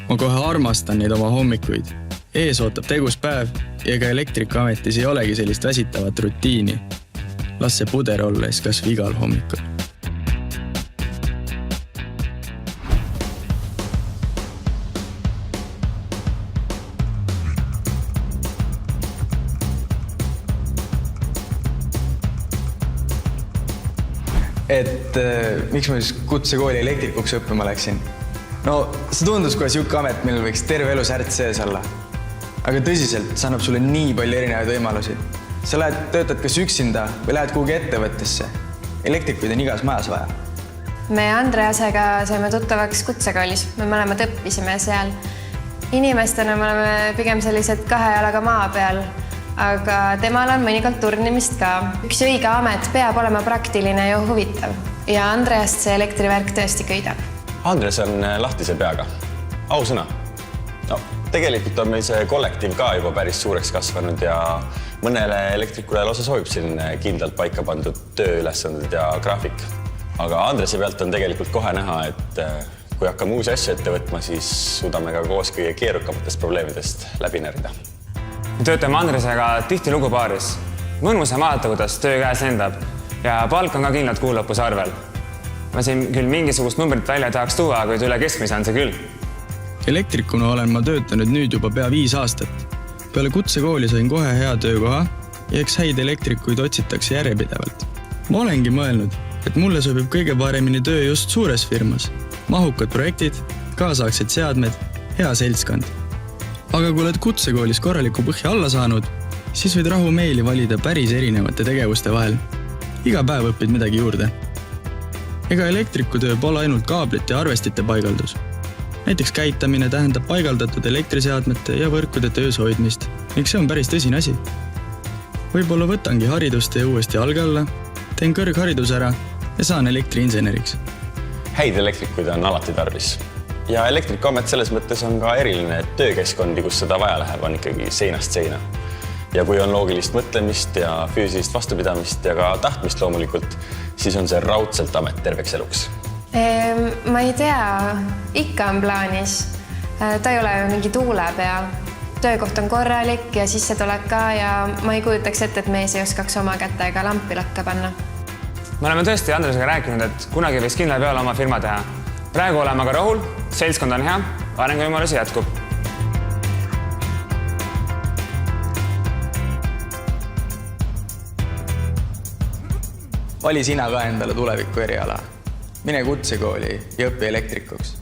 Ma kohe armastan neid oma hommikuid. Ees ootab tegus päev ja ega Elektrikaametis ei olegi sellist väsitavat rutiini. Las see puder olles kas või igal hommikul. Miks ma siis kutsekooli elektrikuks õppima läksin? No, see tundus kohe siuke amet, millel võiks terve elu särts sees olla. Aga tõsiselt, see annab sulle nii palju erinevaid võimalusi. Sa töötad kas üksinda või lähed kuhugi ettevõttesse. Elektrikuid on igas majas vaja. Me Andreasega saime tuttavaks kutsekoolis. Me mõlemad õppisime seal. Inimestena me oleme pigem sellised kahe jalaga maa peal. Aga temal on mõnikord turnimist ka. Üks õige amet peab olema praktiline ja huvitav. Ja Andreast see elektrivärk tõesti köidab. Andres on lahtise peaga. Ausõna. No, tegelikult on meil see kollektiiv ka juba päris suureks kasvanud ja mõnele elektrikule lausa sobib selline kindlalt paika pandud tööülesanded ja graafik. Aga Andrese pealt on tegelikult kohe näha, et kui hakkame uusi asju ette võtma, siis suudame ka koos kõige keerukamatest probleemidest läbi närida. Me töötame Andresega tihti lugupaaris. Mõnus on vaadata, kuidas töö käes lendab ja palk on ka kindlalt kuu lõpus arvel. Ma siin küll mingisugust numbrit välja tahaks tuua, kuid üle keskmise on see küll. Elektrikuna olen ma töötanud nüüd juba pea 5 aastat. Peale kutsekooli sain kohe hea töökoha ja eks häid elektrikuid otsitakse järjepidevalt. Ma olengi mõelnud, et mulle sobib kõige paremini töö just suures firmas. Mahukad projektid, kaasaegsed seadmed, hea seltskond. Aga kui oled kutsekoolis korraliku põhja alla saanud, siis võid rahumeeli valida päris erinevate tegevuste vahel. Iga päev õpid midagi juurde. Ega elektrikutöö pole ainult kaablite ja arvestite paigaldus. Näiteks käitamine tähendab paigaldatud elektriseadmete ja võrkude töös hoidmist, ning see on päris tõsine asi. Võib-olla võtangi haridust ja uuesti alge alla, teen kõrgharidus ära ja saan elektriinseneriks. Häid elektrikuid on alati tarvis. Ja Elektrikaamet selles mõttes on ka eriline, et töökeskkondi, kus seda vaja läheb, on ikkagi seinast seina. Ja kui on loogilist mõtlemist ja füüsilist vastupidamist ja ka tahtmist loomulikult, siis on see raudselt amet terveks eluks. Ma ei tea, ikka on plaanis. Ta ei ole mingi tuulepea. Töökoht on korralik ja sisse tuleb ka ja ma ei kujutaks ette, et mees ei oskaks oma kätega lampi lakka panna. Me oleme tõesti Andresega rääkinud, et kunagi võiks kindla peale oma firma teha. Praegu oleme aga rahul, seltskond on hea, arenguvõimalusi jätkub. Vali sina ka endale tuleviku eriala. Mine kutsekooli ja õpi elektrikuks.